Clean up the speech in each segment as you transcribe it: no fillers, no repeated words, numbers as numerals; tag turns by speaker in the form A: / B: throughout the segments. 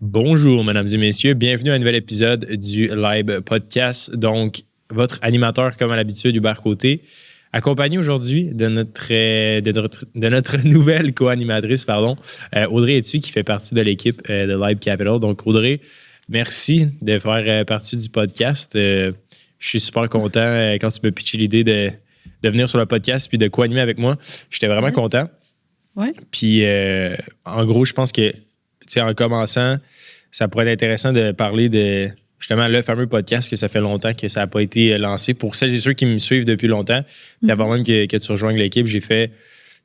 A: Bonjour, mesdames et messieurs. Bienvenue à un nouvel épisode du Live Podcast. Donc, votre animateur, comme à l'habitude, Hubert Côté, accompagné aujourd'hui de notre nouvelle co-animatrice, Audrey Etu, qui fait partie de l'équipe de Live Capital. Donc, Audrey, merci de faire partie du podcast. Je suis super content quand tu m'as pitché l'idée de venir sur le podcast puis de co-animer avec moi. J'étais vraiment content.
B: Ouais.
A: Puis, en gros, je pense que en commençant, ça pourrait être intéressant de parler de justement le fameux podcast que ça fait longtemps que ça n'a pas été lancé. Pour celles et ceux qui me suivent depuis longtemps, puis avant même que tu rejoignes l'équipe, j'ai fait,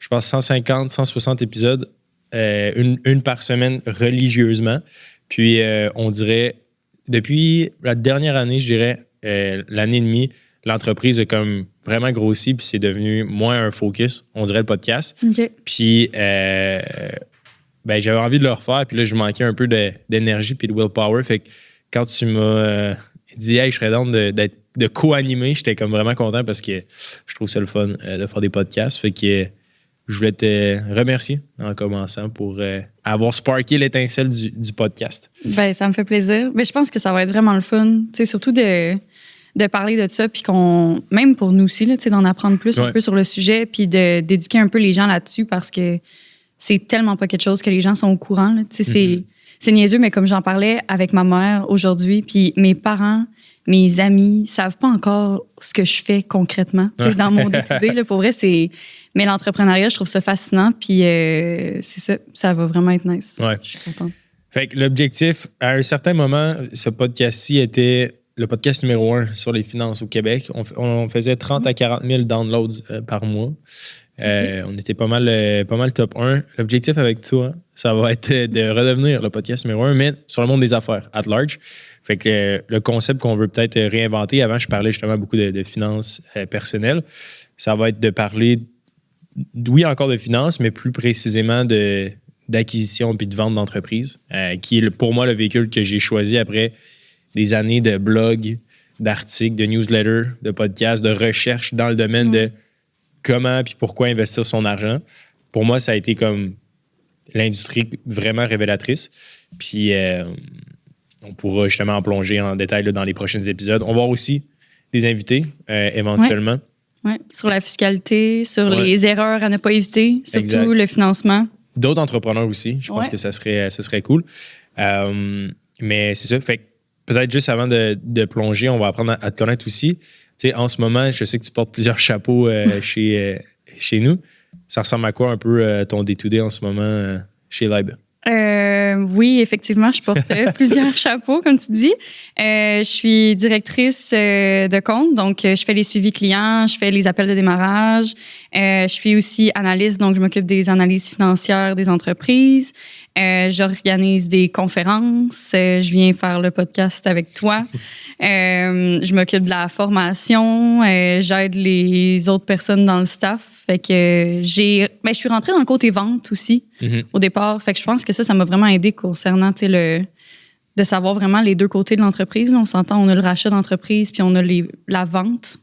A: je pense, 150, 160 épisodes, une par semaine religieusement. Puis on dirait, depuis la dernière année, je dirais, l'année et demie, l'entreprise a comme vraiment grossi, puis c'est devenu moins un focus, on dirait le podcast.
B: OK.
A: Puis j'avais envie de le refaire, puis là, je manquais un peu d'énergie puis de willpower. Fait que quand tu m'as dit « Hey, je serais down de co-animer », j'étais comme vraiment content parce que je trouve ça le fun de faire des podcasts. Fait que je voulais te remercier en commençant pour avoir sparké l'étincelle du podcast.
B: Ben, ça me fait plaisir. Mais je pense que ça va être vraiment le fun. Tu sais, surtout de parler de ça, puis même pour nous aussi, là, tu sais, d'en apprendre plus un peu sur le sujet, puis d'éduquer un peu les gens là-dessus parce que c'est tellement pas quelque chose que les gens sont au courant. Là. Tu sais, c'est niaiseux, mais comme j'en parlais avec ma mère aujourd'hui, puis mes parents, mes amis savent pas encore ce que je fais concrètement dans mon day-to-day. Là, pour vrai, mais l'entrepreneuriat, je trouve ça fascinant, puis c'est ça va vraiment être nice.
A: Ouais.
B: Je suis contente.
A: Fait que l'objectif, à un certain moment, ce podcast-ci était le podcast numéro 1 sur les finances au Québec. On faisait 30 à 40 000 downloads par mois. On était pas mal top 1. L'objectif avec toi, ça va être de redevenir le podcast numéro 1, mais sur le monde des affaires, at large. Fait que le concept qu'on veut peut-être réinventer, avant, je parlais justement beaucoup de finances personnelles. Ça va être de parler, oui, encore de finances, mais plus précisément d'acquisition puis de vente d'entreprise, qui est pour moi le véhicule que j'ai choisi après des années de blogs, d'articles, de newsletters, de podcasts, de recherche dans le domaine de comment puis pourquoi investir son argent. Pour moi, ça a été comme l'industrie vraiment révélatrice. Puis on pourra justement en plonger en détail là, dans les prochains épisodes. On va avoir aussi des invités éventuellement.
B: Oui, sur la fiscalité, sur les erreurs à ne pas éviter, surtout le financement.
A: D'autres entrepreneurs aussi. Je pense que ça serait cool. Mais c'est ça. Fait que peut-être juste avant de plonger, on va apprendre à te connaître aussi. Tu sais, en ce moment, je sais que tu portes plusieurs chapeaux chez nous. Ça ressemble à quoi un peu ton day-to-day en ce moment chez Live?
B: Oui, effectivement, je porte plusieurs chapeaux, comme tu dis. Je suis directrice de compte, donc je fais les suivis clients, je fais les appels de démarrage. Je suis aussi analyste, donc je m'occupe des analyses financières des entreprises. J'organise des conférences. Je viens faire le podcast avec toi. Je m'occupe de la formation. J'aide les autres personnes dans le staff. Fait que je suis rentrée dans le côté vente aussi au départ. Fait que je pense que ça m'a vraiment aidé concernant de savoir vraiment les deux côtés de l'entreprise. Là, on s'entend, on a le rachat d'entreprise puis on a la vente.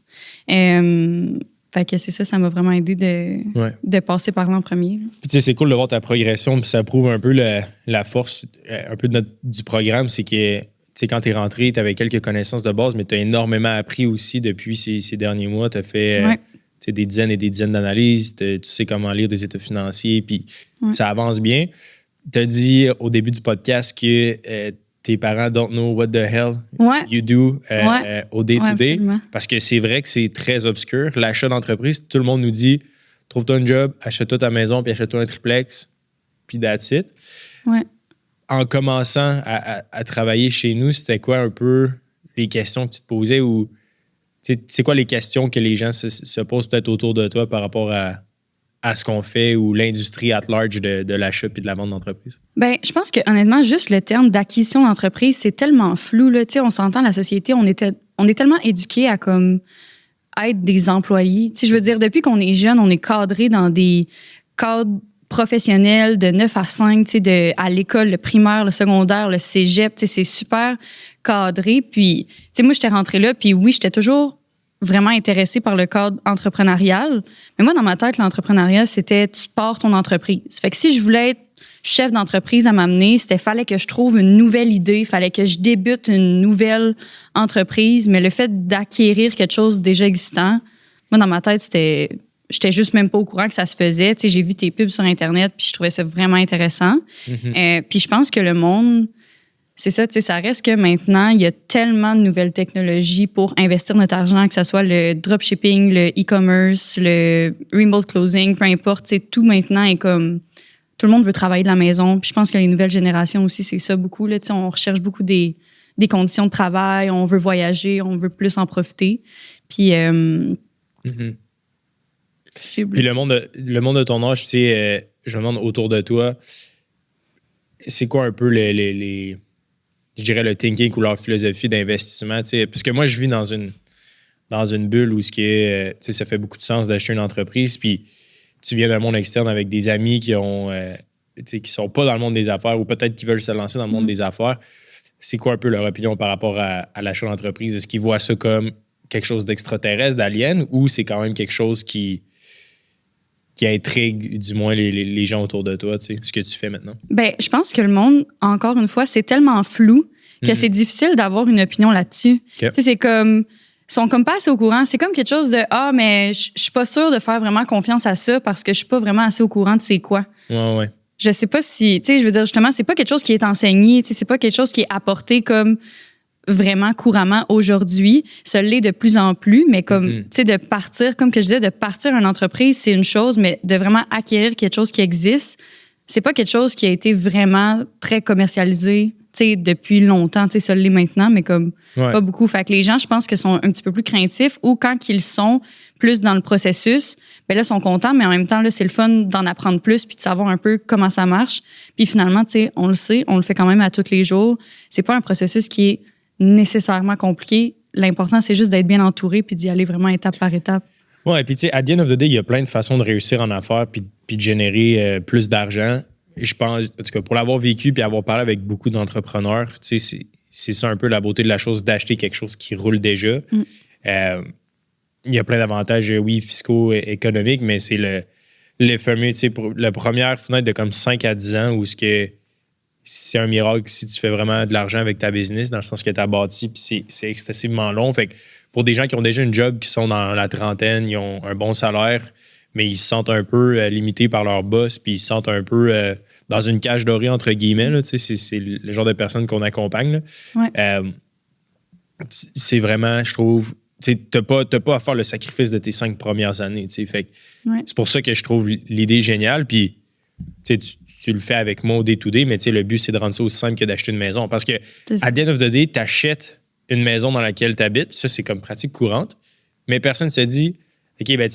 B: Fait que c'est ça m'a vraiment aidé de passer par là en premier.
A: Puis tu sais, c'est cool de voir ta progression, puis ça prouve un peu la force un peu du programme, c'est que tu sais, quand tu es rentré, tu avais quelques connaissances de base, mais tu as énormément appris aussi depuis ces derniers mois. Tu as fait des dizaines et des dizaines d'analyses, tu sais comment lire des états financiers, puis ça avance bien. Tu as dit au début du podcast que tes parents don't know what the hell you do au day-to-day. Parce que c'est vrai que c'est très obscur. L'achat d'entreprise, tout le monde nous dit trouve-toi un job, achète-toi ta maison, puis achète-toi un triplex, puis that's it.
B: Ouais.
A: En commençant à travailler chez nous, c'était quoi un peu les questions que tu te posais ou c'est quoi les questions que les gens se posent peut-être autour de toi par rapport à ce qu'on fait ou l'industrie at large de l'achat et de la vente d'entreprise?
B: Ben, je pense que honnêtement, juste le terme d'acquisition d'entreprise, c'est tellement flou. Là. On s'entend, la société, on est tellement éduqués à comme être des employés. Je veux dire, depuis qu'on est jeune, on est cadré dans des cadres professionnels de 9 à 5, à l'école, le primaire, le secondaire, le cégep. C'est super cadré. Puis, moi, j'étais rentrée là, puis oui, j'étais toujours vraiment intéressée par le cadre entrepreneurial. Mais moi, dans ma tête, l'entrepreneuriat, c'était tu pars ton entreprise. Fait que si je voulais être chef d'entreprise à m'amener, fallait que je trouve une nouvelle idée, fallait que je débute une nouvelle entreprise. Mais le fait d'acquérir quelque chose déjà existant, moi, dans ma tête, j'étais juste même pas au courant que ça se faisait. Tu sais, j'ai vu tes pubs sur Internet, puis je trouvais ça vraiment intéressant. Puis je pense que le monde, c'est ça, tu sais, ça reste que maintenant, il y a tellement de nouvelles technologies pour investir notre argent, que ce soit le dropshipping, le e-commerce, le remote closing, peu importe, tu sais, tout maintenant est comme... Tout le monde veut travailler de la maison. Puis je pense que les nouvelles générations aussi, c'est ça beaucoup. Là, on recherche beaucoup des conditions de travail, on veut voyager, on veut plus en profiter. Puis,
A: Puis le monde de ton âge, tu sais, je me demande autour de toi, c'est quoi un peu je dirais le thinking ou leur philosophie d'investissement? Tu sais, parce que moi, je vis dans une bulle où tu sais, ça fait beaucoup de sens d'acheter une entreprise. Puis tu viens d'un monde externe avec des amis qui sont pas dans le monde des affaires ou peut-être qui veulent se lancer dans le monde des affaires. C'est quoi un peu leur opinion par rapport à l'achat d'entreprise? Est-ce qu'ils voient ça comme quelque chose d'extraterrestre, d'alien, ou c'est quand même quelque chose qui intrigue du moins les gens autour de toi, tu sais, ce que tu fais maintenant?
B: Ben, je pense que le monde, encore une fois, c'est tellement flou que c'est difficile d'avoir une opinion là-dessus.
A: Okay.
B: Tu sais, c'est comme... Ils sont comme pas assez au courant. C'est comme quelque chose de « Ah, mais je suis pas sûre de faire vraiment confiance à ça parce que je suis pas vraiment assez au courant de c'est quoi. »
A: Ouais.
B: Je sais pas si... Tu sais, je veux dire, justement, c'est pas quelque chose qui est enseigné. Tu sais, c'est pas quelque chose qui est apporté comme vraiment couramment aujourd'hui. Ça l'est de plus en plus, mais comme, tu sais, de partir, comme que je disais, de partir une entreprise, c'est une chose, mais de vraiment acquérir quelque chose qui existe, c'est pas quelque chose qui a été vraiment très commercialisé, tu sais, depuis longtemps. Tu sais, ça l'est maintenant, mais comme pas beaucoup. Fait que les gens, je pense que sont un petit peu plus craintifs, ou quand ils sont plus dans le processus, ben là, sont contents, mais en même temps, là, c'est le fun d'en apprendre plus puis de savoir un peu comment ça marche. Puis finalement, tu sais, on le sait, on le fait quand même à tous les jours. C'est pas un processus qui est nécessairement compliqué. L'important, c'est juste d'être bien entouré puis d'y aller vraiment étape par étape.
A: Ouais, puis tu sais, à the end of the day, il y a plein de façons de réussir en affaires puis de générer plus d'argent. Et je pense, en tout cas, pour l'avoir vécu puis avoir parlé avec beaucoup d'entrepreneurs, tu sais, c'est ça un peu la beauté de la chose, d'acheter quelque chose qui roule déjà. Il y a plein d'avantages, oui, fiscaux et économiques, mais c'est le fameux, tu sais, pour la première fenêtre de comme 5 à 10 ans où c'est un miracle si tu fais vraiment de l'argent avec ta business, dans le sens que tu as bâti, puis c'est excessivement long. Fait que pour des gens qui ont déjà une job, qui sont dans la trentaine, ils ont un bon salaire, mais ils se sentent un peu limités par leur boss, puis ils se sentent un peu dans une cage dorée, entre guillemets. Là, c'est le genre de personnes qu'on accompagne. Là. C'est vraiment, je trouve, tu n'as pas à faire le sacrifice de tes 5 premières années. Fait que c'est pour ça que je trouve l'idée géniale. Puis tu le fais avec moi au day-to-day, mais le but, c'est de rendre ça aussi simple que d'acheter une maison. Parce que à the end of the day, tu achètes une maison dans laquelle tu habites. Ça, c'est comme pratique courante. Mais personne ne se dit, OK, ben,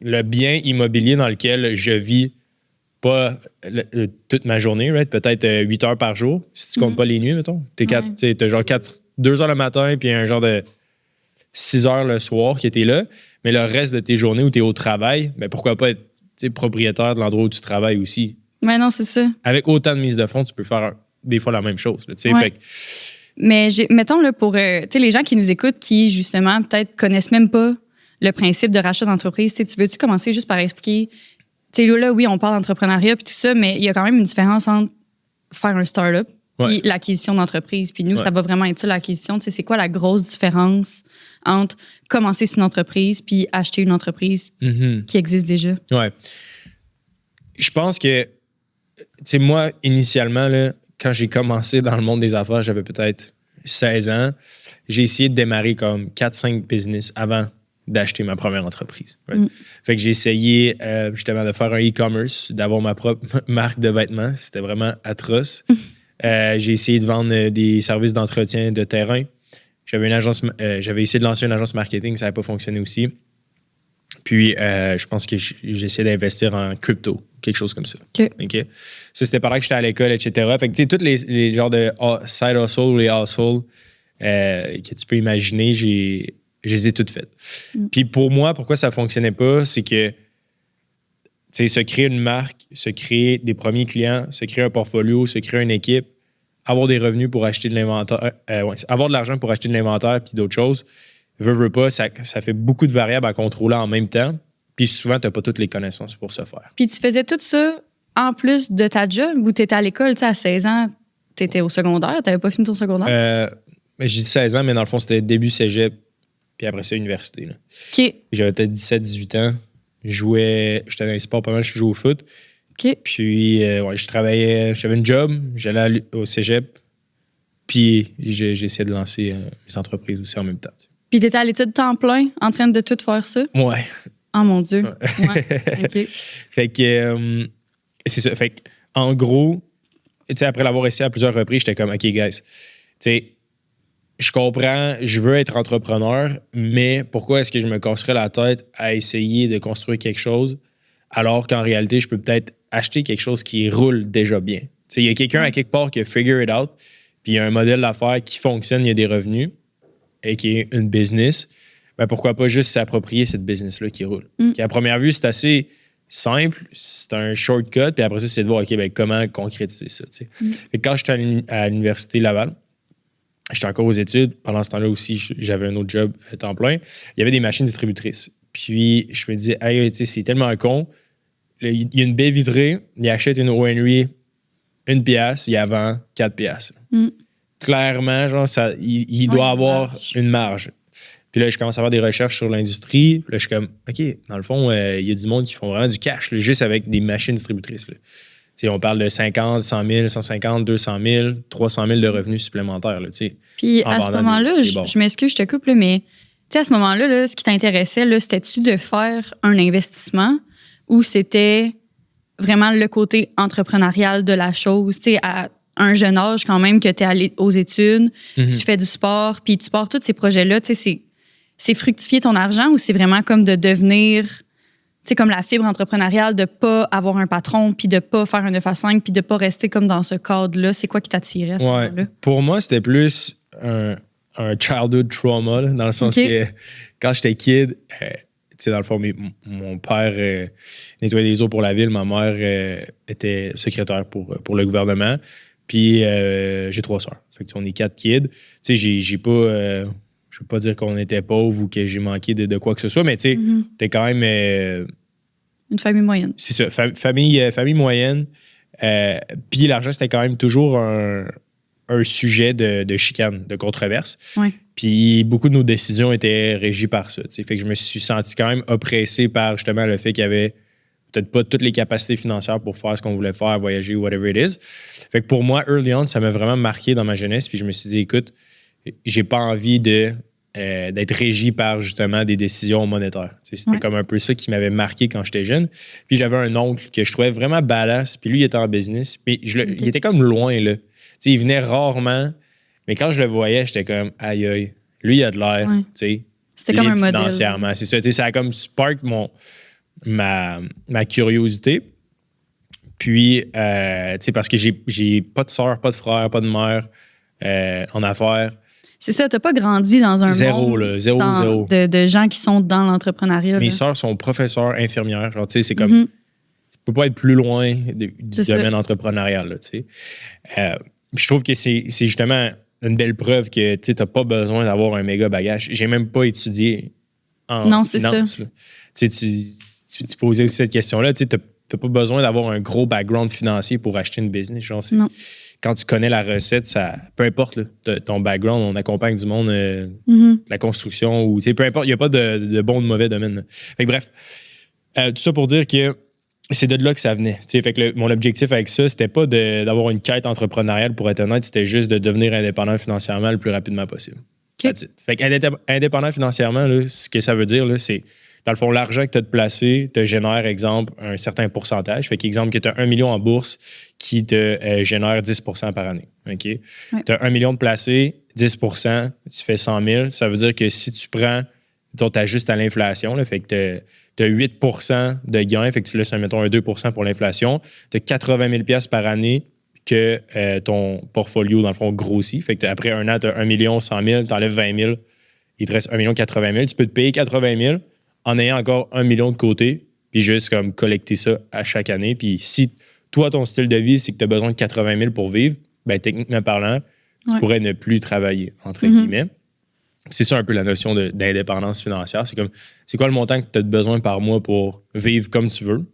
A: le bien immobilier dans lequel je vis pas toute ma journée, right? Peut-être 8 heures par jour, si tu comptes pas les nuits, mettons. T'as genre 2 heures le matin, puis un genre de 6 heures le soir qui était là. Mais le reste de tes journées où tu es au travail, ben pourquoi pas être propriétaire de l'endroit où tu travailles aussi?
B: Mais non, c'est ça.
A: Avec autant de mise de fonds, tu peux faire des fois la même chose. Là, fait que...
B: Mais mettons, là, pour les gens qui nous écoutent, qui, justement, peut-être connaissent même pas le principe de rachat d'entreprise, tu veux-tu commencer juste par expliquer, là, oui, on parle d'entrepreneuriat puis tout ça, mais il y a quand même une différence entre faire un start-up et l'acquisition d'entreprise. Puis nous, ça va vraiment être ça, l'acquisition. C'est quoi la grosse différence entre commencer sur une entreprise puis acheter une entreprise qui existe déjà?
A: Ouais. Je pense que, moi, initialement, là, quand j'ai commencé dans le monde des affaires, j'avais peut-être 16 ans. J'ai essayé de démarrer comme 4-5 business avant d'acheter ma première entreprise. Right? Fait que j'ai essayé justement de faire un e-commerce, d'avoir ma propre marque de vêtements. C'était vraiment atroce. J'ai essayé de vendre des services d'entretien de terrain. J'avais essayé de lancer une agence marketing, ça n'avait pas fonctionné aussi. Puis, je pense que j'ai essayé d'investir en crypto, quelque chose comme ça. Okay? Ça, c'était par là que j'étais à l'école, etc. Fait que, tu sais, tous les genres de side hustle ou les hustles que tu peux imaginer, je les ai toutes faites. Puis, pour moi, pourquoi ça ne fonctionnait pas, c'est que, tu sais, se créer une marque, se créer des premiers clients, se créer un portfolio, se créer une équipe, avoir des revenus pour acheter de l'inventaire, avoir de l'argent pour acheter de l'inventaire puis d'autres choses, veux pas, ça fait beaucoup de variables à contrôler en même temps. Puis souvent, tu n'as pas toutes les connaissances pour ce faire.
B: Puis tu faisais tout ça en plus de ta job ou tu étais à l'école, tu sais, à 16 ans, tu étais au secondaire, tu n'avais pas fini ton secondaire?
A: J'ai dit 16 ans, mais dans le fond, c'était début cégep, puis après ça, université. Là.
B: OK.
A: J'avais peut-être 17-18 ans. J'étais dans les sports pas mal, je jouais au foot.
B: OK.
A: Puis, je travaillais, j'avais une job, j'allais au cégep, puis j'essayais de lancer mes entreprises aussi en même temps.
B: Puis tu étais à l'étude temps plein, en train de tout faire ça?
A: Ouais.
B: Oh mon Dieu. Ouais. OK.
A: Fait que, c'est ça. Fait que, en gros, tu sais, après l'avoir essayé à plusieurs reprises, j'étais comme, OK, guys, tu sais, je comprends, je veux être entrepreneur, mais pourquoi est-ce que je me casserais la tête à essayer de construire quelque chose alors qu'en réalité, je peux peut-être acheter quelque chose qui roule déjà bien? Tu sais, il y a quelqu'un à quelque part qui a figure it out, puis il y a un modèle d'affaires qui fonctionne, il y a des revenus, et qui est une business. Ben pourquoi pas juste s'approprier cette business-là qui roule? Qui, à première vue, c'est assez simple, c'est un shortcut, puis après ça, c'est de voir, OK, ben, comment concrétiser ça. Fait que quand j'étais à l'Université Laval, j'étais encore aux études. Pendant ce temps-là aussi, j'avais un autre job à temps plein. Il y avait des machines distributrices. Puis, je me disais, hey, tu sais, c'est tellement con. Il y a une baie vitrée, il achète une ONRI 1 piastre, il vend 4 piastres. Clairement, genre, il doit avoir une marge. Puis là, je commence à faire des recherches sur l'industrie. Puis là, je suis comme, OK, dans le fond, il y a du monde qui font vraiment du cash, là, juste avec des machines distributrices. Là. On parle de 50, 100 000, 150, 200 000, 300 000 de revenus supplémentaires. Là,
B: puis à ce moment-là, je m'excuse, je te coupe, là, mais à ce moment-là, là, ce qui t'intéressait, là, c'était-tu de faire un investissement ou c'était vraiment le côté entrepreneurial de la chose? À un jeune âge, quand même, que tu es allé aux études, tu fais du sport, puis tu pars tous ces projets-là, c'est fructifier ton argent ou c'est vraiment comme de devenir... C'est comme la fibre entrepreneuriale de ne pas avoir un patron, puis de ne pas faire un 9 à 5, puis de ne pas rester comme dans ce cadre-là. C'est quoi qui t'attirait à ce moment-là?
A: Pour moi, c'était plus un childhood trauma, là, dans le sens que quand j'étais kid, dans le fond, mon père nettoyait les eaux pour la ville, ma mère était secrétaire pour le gouvernement, puis j'ai 3 sœurs. Fait que, on est 4 kids. J'ai pas... je veux pas dire qu'on était pauvre ou que j'ai manqué de quoi que ce soit, mais tu sais, t'es quand même...
B: une famille moyenne.
A: C'est ça, famille moyenne. Puis l'argent, c'était quand même toujours un sujet de chicane, de controverse.
B: Ouais.
A: Puis beaucoup de nos décisions étaient régies par ça. Fait que je me suis senti quand même oppressé par justement le fait qu'il y avait peut-être pas toutes les capacités financières pour faire ce qu'on voulait faire, voyager ou whatever it is. Fait que pour moi, early on, ça m'a vraiment marqué dans ma jeunesse. Puis je me suis dit, écoute, j'ai pas envie d'être régi par justement des décisions monétaires. C'était comme un peu ça qui m'avait marqué quand j'étais jeune. Puis j'avais un oncle que je trouvais vraiment badass. Puis lui, il était en business. Puis il était comme loin, là. Il venait rarement. Mais quand je le voyais, j'étais comme, aïe, aïe. Lui, il a de l'air.
B: C'était comme un modèle.
A: Financièrement. C'est ça. Ça a comme spark ma curiosité. Puis, parce que j'ai pas de soeur, pas de frère, pas de mère en affaires.
B: C'est ça, t'as pas grandi dans un monde
A: zéro.
B: De gens qui sont dans l'entrepreneuriat.
A: Mes sœurs sont professeurs, infirmières. Genre, c'est comme... Tu peux pas être plus loin du domaine entrepreneurial. Là, je trouve que c'est justement une belle preuve que tu n'as pas besoin d'avoir un méga bagage. J'ai même pas étudié en finance. Tu posais aussi cette question-là. Tu n'as pas besoin d'avoir un gros background financier pour acheter une business. Genre,
B: non.
A: Quand tu connais la recette, peu importe là, ton background, on accompagne du monde, la construction, ou peu importe, il n'y a pas de bon ou de mauvais domaine. Là. Fait que, bref, tout ça pour dire que c'est de là que ça venait. Fait que mon objectif avec ça, c'était pas d'avoir une quête entrepreneuriale, pour être honnête, c'était juste de devenir indépendant financièrement le plus rapidement possible.
B: Okay.
A: Fait que indépendant financièrement, là, ce que ça veut dire, là, c'est dans le fond, l'argent que tu as de placé te génère, exemple, un certain pourcentage. Fait qu'exemple, que tu as 1 million en bourse qui te génère 10 % par année. Okay? Ouais. Tu as 1 million de placé, 10 %, tu fais 100 000. Ça veut dire que si tu prends, tu ajustes à l'inflation, là, fait que tu as 8 % de gain, fait que tu laisses, mettons, un 2 % pour l'inflation. Tu as 80 000 $ par année que ton portfolio, dans le fond, grossit. Fait que après un an, tu as 1 million 100 000, tu enlèves 20 000, il te reste 1 million 80 000. Tu peux te payer 80 000 en ayant encore 1 million de côté, puis juste comme collecter ça à chaque année. Puis si toi, ton style de vie, c'est que tu as besoin de 80 000 pour vivre, bien, techniquement parlant, tu pourrais ne plus travailler, entre guillemets. C'est ça un peu la notion d'indépendance financière. C'est comme, c'est quoi le montant que tu as besoin par mois pour vivre comme tu veux?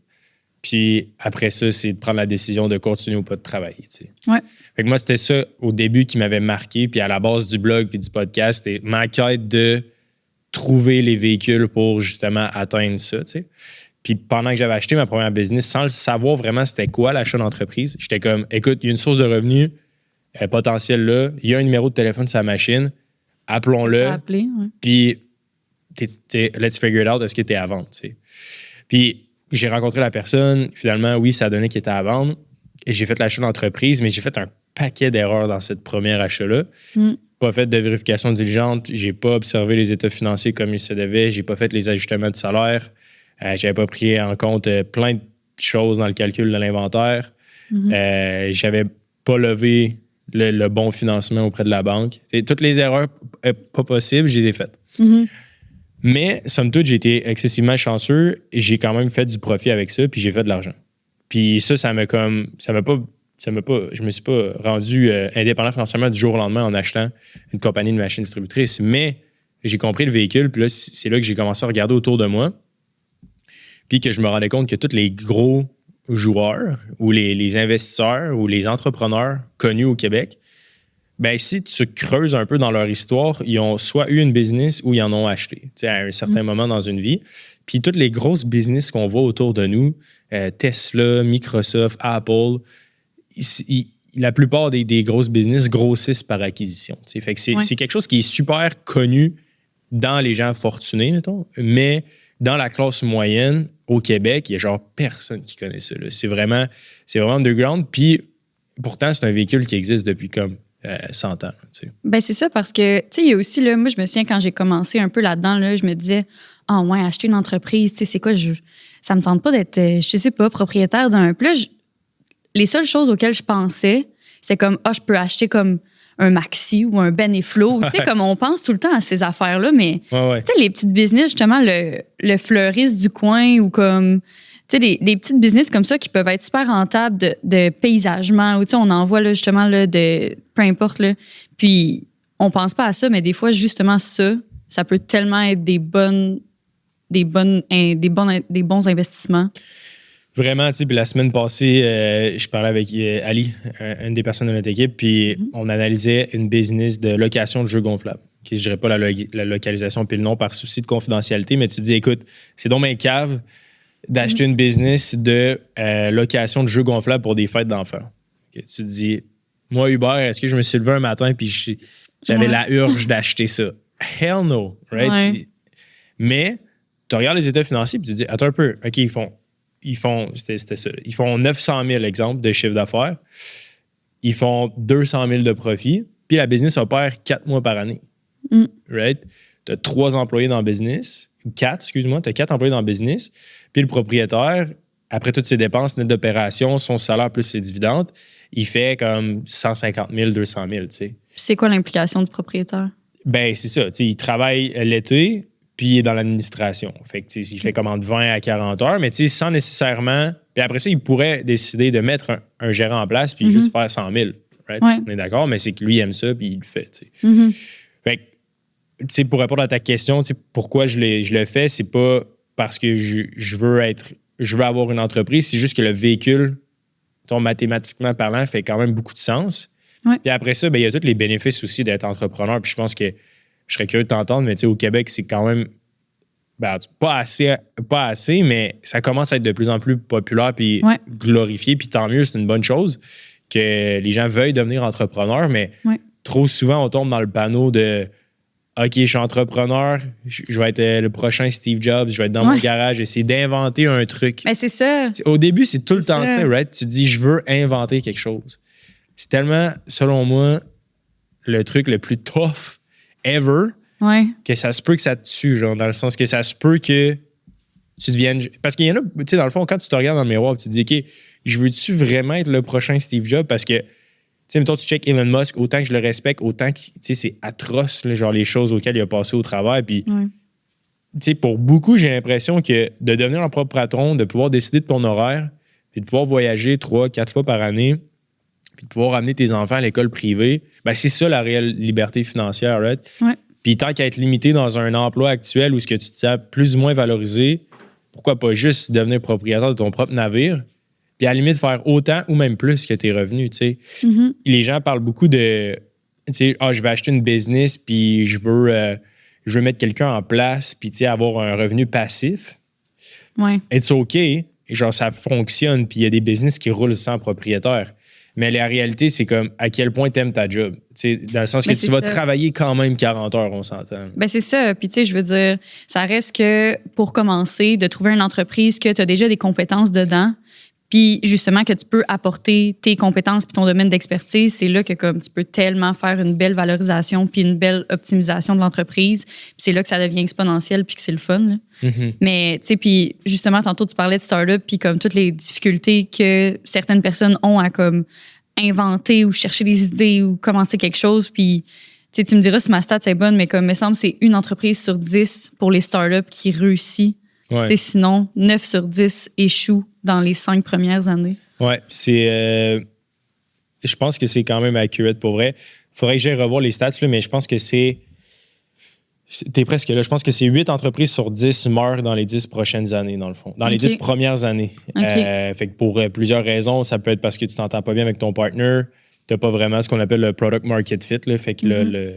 A: Puis après ça, c'est de prendre la décision de continuer ou pas de travailler. Tu sais.
B: Ouais.
A: Fait que moi, c'était ça au début qui m'avait marqué. Puis à la base du blog puis du podcast, c'était ma quête de trouver les véhicules pour justement atteindre ça. Tu sais. Puis pendant que j'avais acheté ma première business, sans le savoir vraiment c'était quoi l'achat d'entreprise, j'étais comme, écoute, il y a une source de revenus potentielle là, il y a un numéro de téléphone sur la machine, appelons-le.
B: Appeler, ouais.
A: Puis let's figure it out, est-ce que tu es à vendre? Tu sais. Puis j'ai rencontré la personne, finalement, oui, ça a donné qu'il était à vendre. Et j'ai fait l'achat d'entreprise, mais j'ai fait un paquet d'erreurs dans cette première achat-là. Pas fait de vérification diligente, j'ai pas observé les états financiers comme il se devait, j'ai pas fait les ajustements de salaire, j'avais pas pris en compte plein de choses dans le calcul de l'inventaire. J'avais pas levé le bon financement auprès de la banque. Toutes les erreurs pas possibles, je les ai faites. Mais, somme toute, j'ai été excessivement chanceux. J'ai quand même fait du profit avec ça, puis j'ai fait de l'argent. Puis ça m'a comme... je me suis pas rendu indépendant financièrement du jour au lendemain en achetant une compagnie de machines distributrices. Mais j'ai compris le véhicule, puis là, c'est là que j'ai commencé à regarder autour de moi. Puis que je me rendais compte que tous les gros joueurs ou les investisseurs ou les entrepreneurs connus au Québec, ben si tu creuses un peu dans leur histoire, ils ont soit eu une business ou ils en ont acheté à un certain moment dans une vie. Puis toutes les grosses business qu'on voit autour de nous, Tesla, Microsoft, Apple, la plupart des grosses business grossissent par acquisition. Fait que c'est quelque chose qui est super connu dans les gens fortunés, mettons, mais dans la classe moyenne au Québec, il y a genre personne qui connaît ça. Là. C'est vraiment underground. Puis pourtant, c'est un véhicule qui existe depuis comme 100 ans.
B: Ben c'est ça, parce que, tu sais, il y a aussi, là, moi, je me souviens quand j'ai commencé un peu là-dedans, là, je me disais, ouais, acheter une entreprise, tu sais, c'est quoi, ça me tente pas d'être, je sais pas, propriétaire d'un. Puis là, les seules choses auxquelles je pensais, c'est comme, je peux acheter comme un Maxi ou un Ben et Flo. Tu sais, comme on pense tout le temps à ces affaires-là, mais tu sais, les petites business, justement, le fleuriste du coin ou comme, tu sais, des petites business comme ça qui peuvent être super rentables de paysagement ou tu sais, on en voit là, justement là, peu importe. Là. Puis on pense pas à ça, mais des fois, justement, ça peut tellement être des bons investissements.
A: Vraiment, tu sais, puis la semaine passée, je parlais avec Ali, une des personnes de notre équipe, puis on analysait une business de location de jeux gonflables. Je dirais pas la localisation puis le nom par souci de confidentialité, mais tu te dis, écoute, c'est donc bien cave d'acheter une business de location de jeux gonflables pour des fêtes d'enfants. Okay, tu te dis, moi, Hubert, est-ce que je me suis levé un matin puis j'avais la urge d'acheter ça? Hell no, right? Ouais. Mais tu regardes les états financiers puis tu te dis, attends un peu, OK, c'était ça. Ils font 900 000, exemple, de chiffre d'affaires. Ils font 200 000 de profit. Puis la business opère 4 mois par année. Right? Tu as 3 employés dans le business. 4, excuse-moi. Tu as 4 employés dans le business. Puis le propriétaire, après toutes ses dépenses nettes d'opération, son salaire plus ses dividendes, il fait comme 150 000, 200 000. T'sais.
B: C'est quoi l'implication du propriétaire?
A: Ben, c'est ça. Il travaille l'été. Puis il est dans l'administration. Fait que, il fait comme entre 20 à 40 heures, mais sans nécessairement... Puis après ça, il pourrait décider de mettre un gérant en place puis juste faire 100 000. Right? Ouais. On est d'accord, mais c'est que lui, il aime ça puis il le fait. Fait que, pour répondre à ta question, pourquoi je le fais, c'est pas parce que je veux avoir une entreprise, c'est juste que le véhicule, mathématiquement parlant, fait quand même beaucoup de sens. Ouais. Puis après ça, il y a tous les bénéfices aussi d'être entrepreneur. Puis je pense que je serais curieux de t'entendre, mais au Québec, c'est quand même pas assez, mais ça commence à être de plus en plus populaire puis glorifié. Puis tant mieux, c'est une bonne chose que les gens veuillent devenir entrepreneurs, mais trop souvent, on tombe dans le panneau de OK, je suis entrepreneur, je vais être le prochain Steve Jobs, je vais être dans mon garage, essayer d'inventer un truc.
B: Mais c'est ça.
A: Au début, c'est tout le temps ça, right? Tu te dis, je veux inventer quelque chose. C'est tellement, selon moi, le truc le plus tough ever, que ça se peut que ça te tue, genre, dans le sens que ça se peut que tu deviennes... Parce qu'il y en a, tu sais, dans le fond, quand tu te regardes dans le miroir, tu te dis, OK, je veux-tu vraiment être le prochain Steve Jobs? Parce que, tu sais, mettons, tu check Elon Musk, autant que je le respecte, autant que, tu sais, c'est atroce, là, genre, les choses auxquelles il a passé au travers. Puis, tu sais, pour beaucoup, j'ai l'impression que de devenir un propre patron, de pouvoir décider de ton horaire, puis de pouvoir voyager 3-4 fois par année, puis de pouvoir amener tes enfants à l'école privée, ben c'est ça la réelle liberté financière, right? Puis tant qu'à être limité dans un emploi actuel où ce que tu te sens plus ou moins valorisé, pourquoi pas juste devenir propriétaire de ton propre navire, puis à la limite faire autant ou même plus que tes revenus, tu sais.
B: Mhm.
A: Les gens parlent beaucoup de, tu sais, je vais acheter une business, puis je veux mettre quelqu'un en place, puis tu sais, avoir un revenu passif.
B: Ouais.
A: It's OK, genre ça fonctionne, puis il y a des business qui roulent sans propriétaire. Mais la réalité, c'est comme à quel point tu aimes ta job. T'sais, dans le sens que tu vas travailler quand même 40 heures, on s'entend.
B: Ben c'est ça. Puis tu sais, je veux dire, ça reste que pour commencer, de trouver une entreprise que tu as déjà des compétences dedans, puis justement que tu peux apporter tes compétences puis ton domaine d'expertise, c'est là que comme tu peux tellement faire une belle valorisation puis une belle optimisation de l'entreprise. Puis c'est là que ça devient exponentiel puis que c'est le fun. Là.
A: Mm-hmm.
B: Mais tu sais, puis justement, tantôt tu parlais de start-up puis comme toutes les difficultés que certaines personnes ont à comme inventer ou chercher des idées ou commencer quelque chose. Puis tu me diras si ma stat c'est bonne, mais comme il me semble c'est une entreprise sur 10 pour les start-up qui réussit.
A: Ouais.
B: Sinon, 9 sur 10 échouent dans les 5 premières années.
A: Ouais, c'est. Je pense que c'est quand même accurate pour vrai. Il faudrait que j'aille revoir les stats, là, mais je pense que c'est. T'es presque là. Je pense que c'est 8 entreprises sur 10 meurent dans les 10 prochaines années, dans le fond. Dans les 10 premières années. Fait que pour plusieurs raisons, ça peut être parce que tu t'entends pas bien avec ton partner. Tu n'as pas vraiment ce qu'on appelle le product market fit. Là, fait que il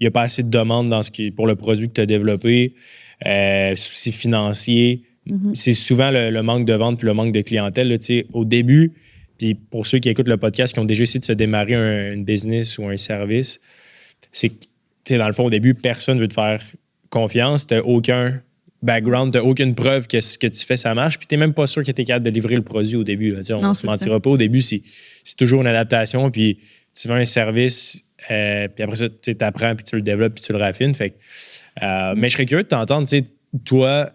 A: n'y a pas assez de demande pour le produit que tu as développé. Soucis financiers. C'est souvent le manque de vente puis le manque de clientèle. Là, au début, puis pour ceux qui écoutent le podcast, qui ont déjà essayé de se démarrer une business ou un service, c'est que, dans le fond, au début, personne ne veut te faire confiance. Tu n'as aucun background, tu n'as aucune preuve que ce que tu fais, ça marche. Puis tu n'es même pas sûr que tu es capable de livrer le produit au début. Là, on ne se mentira pas. Au début, c'est toujours une adaptation. Puis tu vends un service, puis après ça, tu apprends, puis tu le développes, puis tu le raffines. Fait que, mais je serais curieux de t'entendre, toi,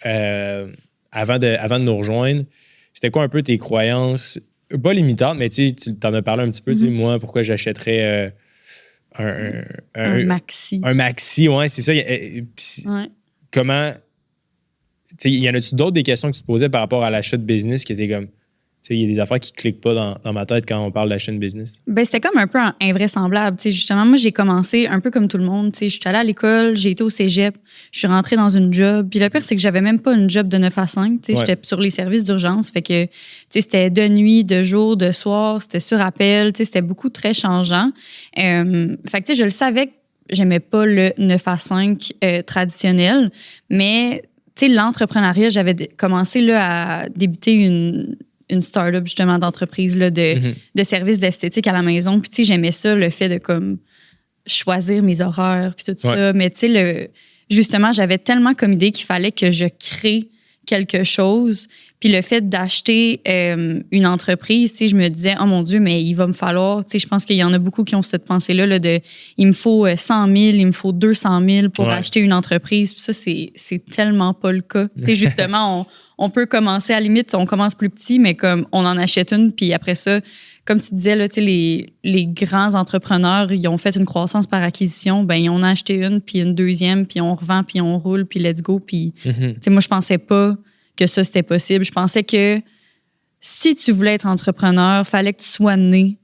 A: avant de nous rejoindre, c'était quoi un peu tes croyances, pas limitantes, mais tu t'en as parlé un petit peu, moi, pourquoi j'achèterais
B: un maxi.
A: Un maxi, ouais, c'est ça. Comment, il y en a-tu d'autres des questions que tu te posais par rapport à l'achat de business qui étaient comme, il y a des affaires qui ne cliquent pas dans ma tête quand on parle d'achat de business? Ben,
B: c'était comme un peu invraisemblable. Justement, moi, j'ai commencé un peu comme tout le monde. Je suis allée à l'école, j'ai été au cégep, je suis rentrée dans une job. Puis le pire, c'est que j'avais même pas une job de 9 à 5. J'étais sur les services d'urgence. Fait que c'était de nuit, de jour, de soir, c'était sur appel. C'était beaucoup très changeant. Fait que je le savais que j'aimais pas le 9 à 5 traditionnel. Mais l'entrepreneuriat, j'avais commencé là, à débuter une start-up justement d'entreprise là, de services d'esthétique à la maison. Puis j'aimais ça, le fait de comme choisir mes horaires puis tout ça. Mais justement, j'avais tellement comme idée qu'il fallait que je crée quelque chose. Puis le fait d'acheter une entreprise, je me disais, oh mon Dieu, mais il va me falloir, je pense qu'il y en a beaucoup qui ont cette pensée-là de il me faut 100 000, il me faut 200 000 pour acheter une entreprise. Puis ça, c'est tellement pas le cas. Justement, on peut commencer à la limite, on commence plus petit, mais comme on en achète une, puis après ça, comme tu disais, là, les grands entrepreneurs, ils ont fait une croissance par acquisition, ben ils en ont acheté une, puis une deuxième, puis on revend, puis on roule, puis let's go. Puis moi, je pensais pas que ça, c'était possible. Je pensais que si tu voulais être entrepreneur, fallait que tu sois né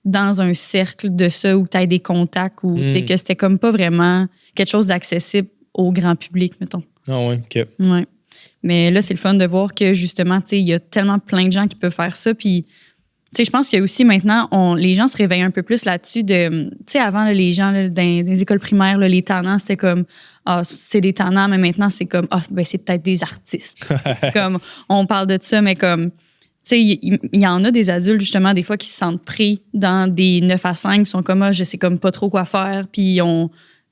B: dans un cercle de ça, où tu aies des contacts, ou que c'était comme pas vraiment quelque chose d'accessible au grand public, mettons.
A: Ah ouais, OK.
B: Ouais. Mais là, c'est le fun de voir que, justement, il y a tellement plein de gens qui peuvent faire ça, puis je pense qu'il y a aussi maintenant, les gens se réveillent un peu plus là-dessus. Avant, là, les gens là, dans les écoles primaires, là, les tannants, c'était comme c'est des tannants, mais maintenant, c'est comme ben, c'est peut-être des artistes. Comme on parle de ça, mais comme il y en a des adultes, justement, des fois, qui se sentent pris dans des 9 à 5, puis sont comme je sais comme pas trop quoi faire, puis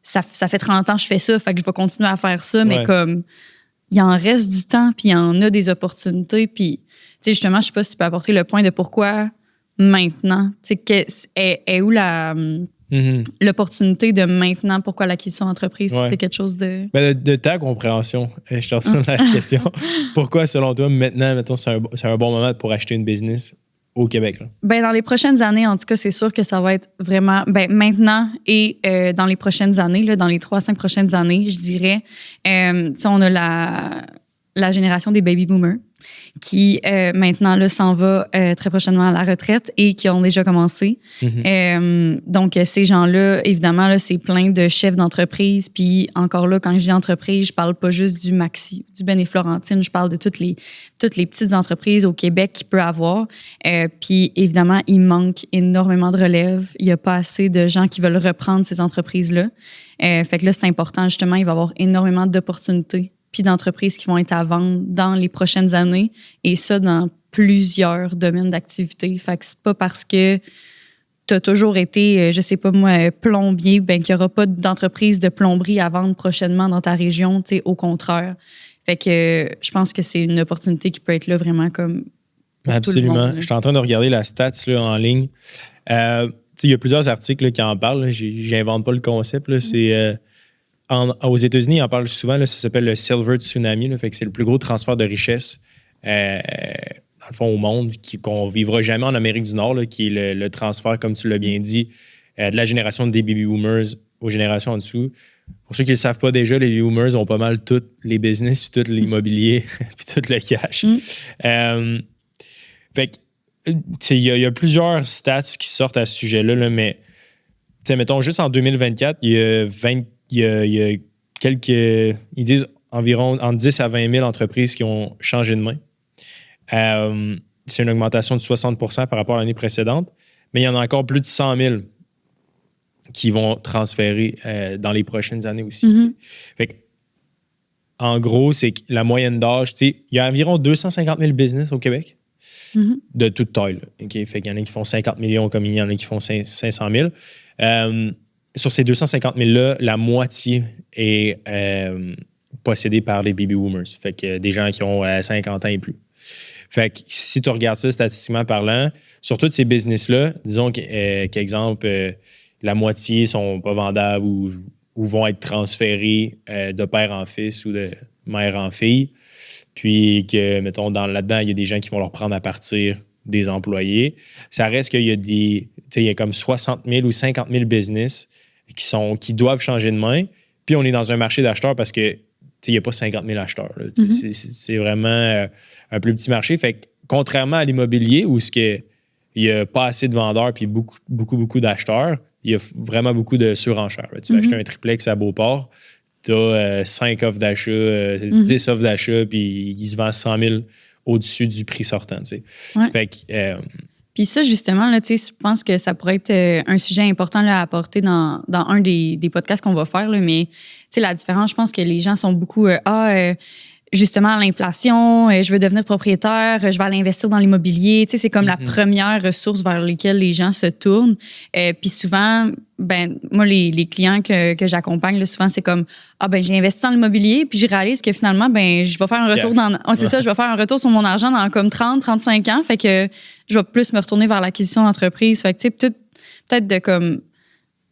B: ça fait 30 ans que je fais ça, fait que je vais continuer à faire ça, mais comme il en reste du temps, puis il y en a des opportunités, puis justement, je sais pas si tu peux apporter le point de pourquoi maintenant. Est où l'opportunité de maintenant? Pourquoi l'acquisition d'entreprise? C'est quelque chose de...
A: Ben, de ta compréhension, je te retourne la question. Pourquoi, selon toi, maintenant, mettons, c'est un bon moment pour acheter une business au Québec? Là? Ben,
B: dans les prochaines années, en tout cas, c'est sûr que ça va être vraiment... Ben, maintenant et dans les prochaines années, là, dans les 3 à 5 prochaines années, je dirais, on a la génération des baby boomers. qui maintenant là, s'en va très prochainement à la retraite et qui ont déjà commencé. Donc, ces gens-là, évidemment, là, c'est plein de chefs d'entreprise. Puis encore là, quand je dis entreprise, je parle pas juste du Maxi, du Ben et Florentine, je parle de toutes les petites entreprises au Québec qu'il peut avoir. Puis évidemment, il manque énormément de relève. Il n'y a pas assez de gens qui veulent reprendre ces entreprises-là. Fait que là, c'est important, justement, il va y avoir énormément d'opportunités puis d'entreprises qui vont être à vendre dans les prochaines années, et ça, dans plusieurs domaines d'activité. Fait que c'est pas parce que tu as toujours été, je sais pas moi, plombier, ben qu'il n'y aura pas d'entreprise de plomberie à vendre prochainement dans ta région, tu sais, au contraire. Fait que je pense que c'est une opportunité qui peut être là vraiment comme
A: Absolument. Je suis en train de regarder la stats là, en ligne. Il y a plusieurs articles là, qui en parlent. Là. J'invente pas le concept. Là. C'est, aux États-Unis, ils en parlent souvent. Là, ça s'appelle le Silver Tsunami. Là, fait que c'est le plus gros transfert de richesse dans le fond au monde qu'on vivra jamais en Amérique du Nord, là, qui est le transfert, comme tu l'as bien dit, de la génération des baby boomers aux générations en dessous. Pour ceux qui ne le savent pas déjà, les baby boomers ont pas mal tous les business, tout l'immobilier, puis tout le cash. Fait que il y a plusieurs stats qui sortent à ce sujet-là, là, mais mettons, juste en 2024, il y a quelques... Ils disent environ entre 10 à 20 000 entreprises qui ont changé de main. C'est une augmentation de 60 % par rapport à l'année précédente, mais il y en a encore plus de 100 000 qui vont transférer dans les prochaines années aussi. Fait que, en gros, c'est que la moyenne d'âge, il y a environ 250 000 business au Québec. De toute taille. Okay? Fait qu'il y en a qui font 50 millions comme il y en a qui font 500 000. Sur ces 250 000-là, la moitié est possédée par les baby boomers. Fait que des gens qui ont 50 ans et plus. Fait que si tu regardes ça statistiquement parlant, sur tous ces business-là, disons qu'exemple, la moitié sont pas vendables ou vont être transférés de père en fils ou de mère en fille. Puis que, mettons, là-dedans, il y a des gens qui vont leur prendre à partir des employés. Ça reste qu'il y a il y a comme 60 000 ou 50 000 business qui doivent changer de main. Puis on est dans un marché d'acheteurs parce que il n'y a pas 50 000 acheteurs. Là. C'est vraiment un plus petit marché. Fait que, contrairement à l'immobilier où il n'y a pas assez de vendeurs puis beaucoup d'acheteurs, il y a vraiment beaucoup de surenchères. Là. Tu vas acheter un triplex à Beauport, tu as 5 offres d'achat, 10 offres d'achat, puis il se vend 100 000 au-dessus du prix sortant.
B: Ouais.
A: Fait que,
B: puis ça, justement, là, je pense que ça pourrait être un sujet important là, à apporter dans un des podcasts qu'on va faire. Là, mais la différence, je pense que les gens sont beaucoup justement, l'inflation, je veux devenir propriétaire, je vais aller investir dans l'immobilier. C'est comme la première ressource vers laquelle les gens se tournent. Puis souvent, moi, les clients que j'accompagne, là, souvent, c'est comme j'ai investi dans l'immobilier, puis je réalise que finalement, je vais faire un retour je vais faire un retour sur mon argent dans comme 30-35 ans. Fait que je vais plus me retourner vers l'acquisition d'entreprise. Fait que, peut-être de comme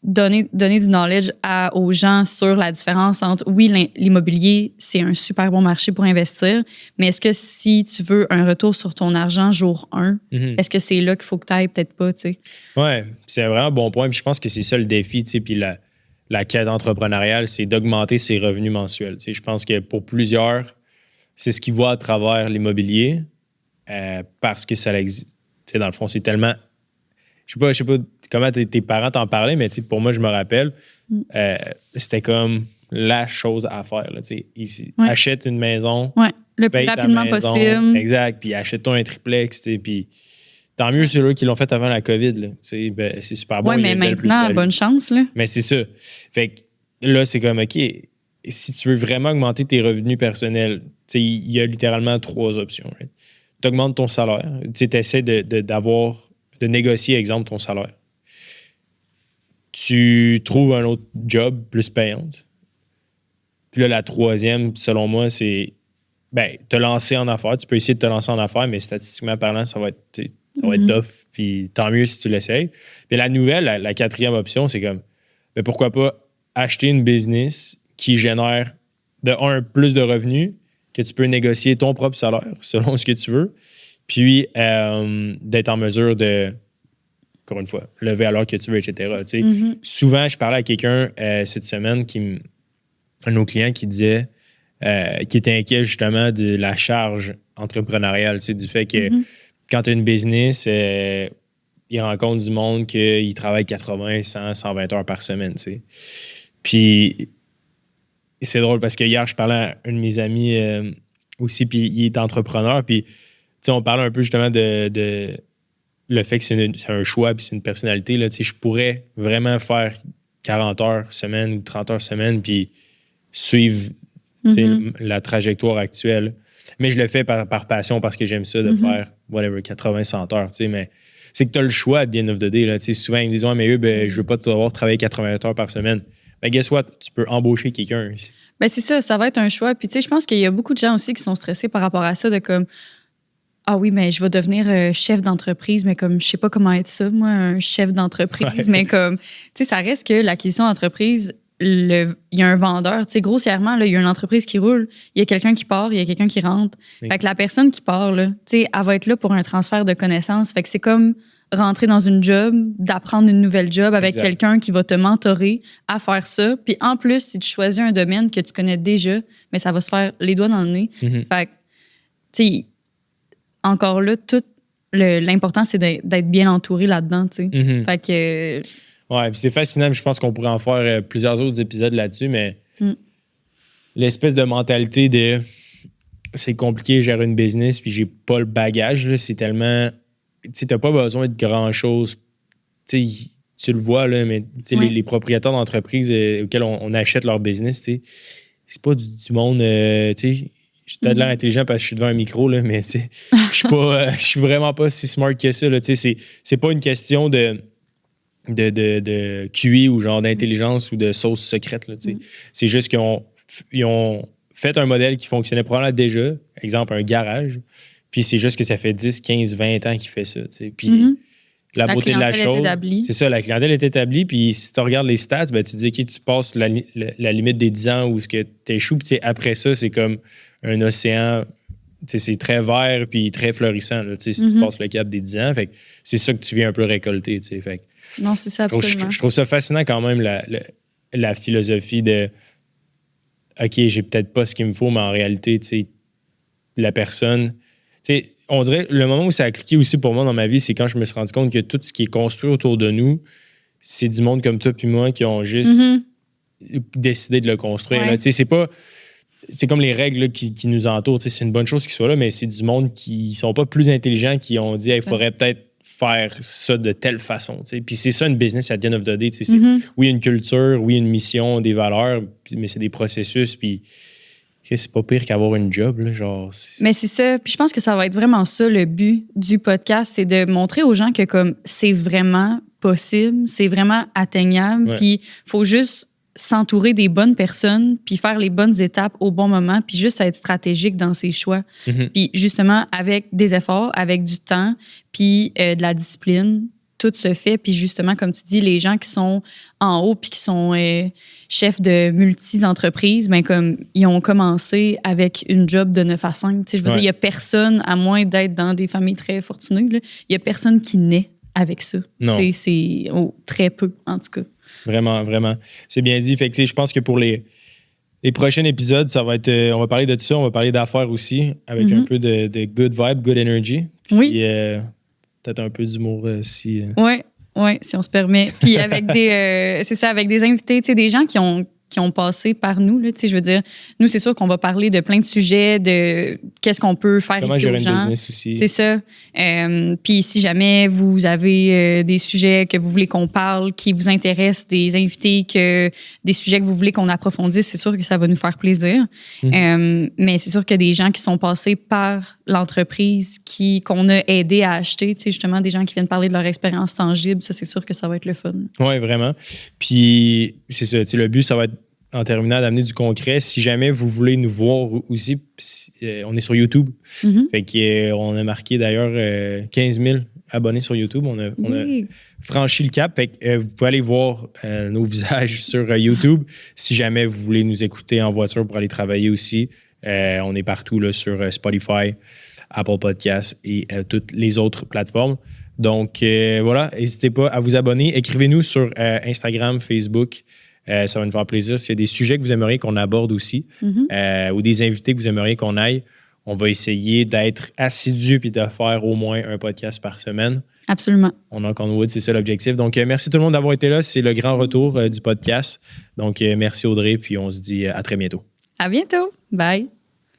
B: donner du knowledge aux gens sur la différence entre, oui, l'immobilier, c'est un super bon marché pour investir, mais est-ce que si tu veux un retour sur ton argent jour 1, est-ce que c'est là qu'il faut que tu ailles? Peut-être pas, tu sais.
A: Oui, c'est vraiment un bon point. Puis je pense que c'est ça le défi, tu sais, puis la quête entrepreneuriale, c'est d'augmenter ses revenus mensuels. Tu sais, je pense que pour plusieurs, c'est ce qu'ils voient à travers l'immobilier parce que ça existe. Tu sais, dans le fond, c'est tellement... Je sais pas comment tes parents t'en parlaient, mais pour moi, je me rappelle, c'était comme la chose à faire. Là, achète une maison,
B: le plus rapidement possible.
A: Exact, puis achète-toi un triplex. Puis tant mieux ceux-là qui l'ont fait avant la COVID. Là, c'est super bon.
B: Oui, mais maintenant, bonne chance. Là.
A: Mais c'est ça. Fait que là, c'est comme, OK, si tu veux vraiment augmenter tes revenus personnels, il y a littéralement 3 options. Right? Tu augmentes ton salaire. Tu essaies de négocier, exemple, ton salaire. Tu trouves un autre job plus payante. Puis là, la troisième, selon moi, c'est te lancer en affaires. Tu peux essayer de te lancer en affaires, mais statistiquement parlant, ça va être tough. Puis tant mieux si tu l'essayes. Puis la nouvelle, la quatrième option, c'est comme, pourquoi pas acheter une business qui génère plus de revenus, que tu peux négocier ton propre salaire selon ce que tu veux. Puis, d'être en mesure de, encore une fois, lever à l'heure que tu veux, etc. Souvent, je parlais à quelqu'un cette semaine, un de nos clients qui disait qui était inquiet justement de la charge entrepreneuriale, du fait que quand tu as une business, il rencontre du monde qui travaille 80, 100, 120 heures par semaine. Puis c'est drôle parce que hier, je parlais à un de mes amis aussi, puis il est entrepreneur, puis on parlait un peu justement de le fait que c'est un choix puis c'est une personnalité. Là, je pourrais vraiment faire 40 heures semaine ou 30 heures semaine puis suivre la trajectoire actuelle. Mais je le fais par passion parce que j'aime ça de faire whatever, 80, 100 heures. Mais c'est que tu as le choix à the end of the day. Là. Souvent, ils me disent ouais, mais je veux pas te voir travailler 80 heures par semaine. Ben, guess what? Tu peux embaucher quelqu'un.
B: Ben, c'est ça va être un choix. Puis, je pense qu'il y a beaucoup de gens aussi qui sont stressés par rapport à ça, de comme ah oui, mais je vais devenir chef d'entreprise, mais comme je sais pas comment être ça, moi, un chef d'entreprise. Mais comme, ça reste que l'acquisition d'entreprise, il y a un vendeur. Grossièrement, là, il y a une entreprise qui roule, il y a quelqu'un qui part, il y a quelqu'un qui rentre. Oui. Fait que la personne qui part, là, elle va être là pour un transfert de connaissances. Fait que c'est comme rentrer dans une job, d'apprendre une nouvelle job avec quelqu'un qui va te mentorer à faire ça. Puis en plus, si tu choisis un domaine que tu connais déjà, mais ça va se faire les doigts dans le nez. Fait que, tu sais, encore là, tout l'important, c'est d'être bien entouré là-dedans, tu sais. Fait que...
A: Ouais, puis c'est fascinant. Je pense qu'on pourrait en faire plusieurs autres épisodes là-dessus, mais l'espèce de mentalité de c'est compliqué, gérer une business, puis j'ai pas le bagage, là, c'est tellement... Tu sais, t'as pas besoin de grand-chose. Tu sais, tu le vois, là, mais les propriétaires d'entreprises auxquels on achète leur business, tu sais, c'est pas du monde, tu sais... Je suis peut-être l'air intelligent parce que je suis devant un micro, là, mais je suis vraiment pas si smart que ça. Là, c'est pas une question de QI ou genre d'intelligence ou de sauce secrète. Là, c'est juste qu'ils ont fait un modèle qui fonctionnait probablement déjà, exemple un garage, puis c'est juste que ça fait 10, 15, 20 ans qu'il fait ça. Puis la beauté de la chose, c'est ça, la clientèle est établie, puis si tu regardes les stats, ben, tu dis OK, tu passes la limite des 10 ans où tu échoues, puis après ça, c'est comme un océan, c'est très vert puis très florissant là, si tu passes le cap des 10 ans. Fait que c'est ça que tu viens un peu récolter. Fait que,
B: non, c'est ça, absolument.
A: Je trouve ça fascinant quand même, la philosophie de OK, j'ai peut-être pas ce qu'il me faut, mais en réalité, la personne... On dirait, le moment où ça a cliqué aussi pour moi dans ma vie, c'est quand je me suis rendu compte que tout ce qui est construit autour de nous, c'est du monde comme toi puis moi qui ont juste décidé de le construire. Là. C'est comme les règles là, qui nous entourent. C'est une bonne chose qu'ils soient là, mais c'est du monde qui sont pas plus intelligents, qui ont dit il faudrait peut-être faire ça de telle façon. Puis c'est ça une business à the end of the day. Oui, une culture, oui, une mission, des valeurs, mais c'est des processus. Puis c'est pas pire qu'avoir une job. Là, genre,
B: mais c'est ça. Puis je pense que ça va être vraiment ça le but du podcast, c'est de montrer aux gens que comme c'est vraiment possible, c'est vraiment atteignable. Puis il faut juste s'entourer des bonnes personnes, puis faire les bonnes étapes au bon moment, puis juste être stratégique dans ses choix. Puis justement, avec des efforts, avec du temps, puis de la discipline, tout se fait. Puis justement, comme tu dis, les gens qui sont en haut puis qui sont chefs de multi-entreprises, ben comme ils ont commencé avec une job de 9 à 5. Je veux dire, il n'y a personne, à moins d'être dans des familles très fortunées, il n'y a personne qui naît avec ça.
A: Non.
B: C'est très peu, en tout cas.
A: Vraiment, vraiment. C'est bien dit. Fait que, je pense que pour les prochains épisodes, ça va être, on va parler de ça, on va parler d'affaires aussi, avec un peu de good vibe, good energy.
B: Oui.
A: Puis, peut-être un peu d'humour si...
B: Oui, si on se permet. Puis avec c'est ça, avec des invités, des gens qui ont passé par nous. Là, je veux dire, nous, c'est sûr qu'on va parler de plein de sujets, de qu'est-ce qu'on peut faire
A: comment
B: avec
A: gérer
B: aux gens.
A: une business aussi.
B: C'est ça. Puis si jamais vous avez des sujets que vous voulez qu'on parle, qui vous intéressent, des invités, des sujets que vous voulez qu'on approfondisse, c'est sûr que ça va nous faire plaisir. Mais c'est sûr qu'il y a des gens qui sont passés par l'entreprise, qu'on a aidé à acheter, justement, des gens qui viennent parler de leur expérience tangible. Ça, c'est sûr que ça va être le fun. Oui,
A: vraiment. Puis c'est ça, le but, ça va être en terminant d'amener du concret. Si jamais vous voulez nous voir aussi, on est sur YouTube. Fait qu'on a marqué d'ailleurs 15 000 abonnés sur YouTube. On a franchi le cap. Fait que vous pouvez aller voir nos visages sur YouTube. Si jamais vous voulez nous écouter en voiture pour aller travailler aussi, on est partout là, sur Spotify, Apple Podcasts et toutes les autres plateformes. Donc voilà, n'hésitez pas à vous abonner. Écrivez-nous sur Instagram, Facebook, Ça va nous faire plaisir. S'il y a des sujets que vous aimeriez qu'on aborde aussi ou des invités que vous aimeriez qu'on aille, on va essayer d'être assidu puis de faire au moins un podcast par semaine.
B: Absolument.
A: On knock on wood, c'est ça l'objectif. Donc, merci tout le monde d'avoir été là. C'est le grand retour du podcast. Donc, merci Audrey, puis on se dit à très bientôt.
B: À bientôt. Bye.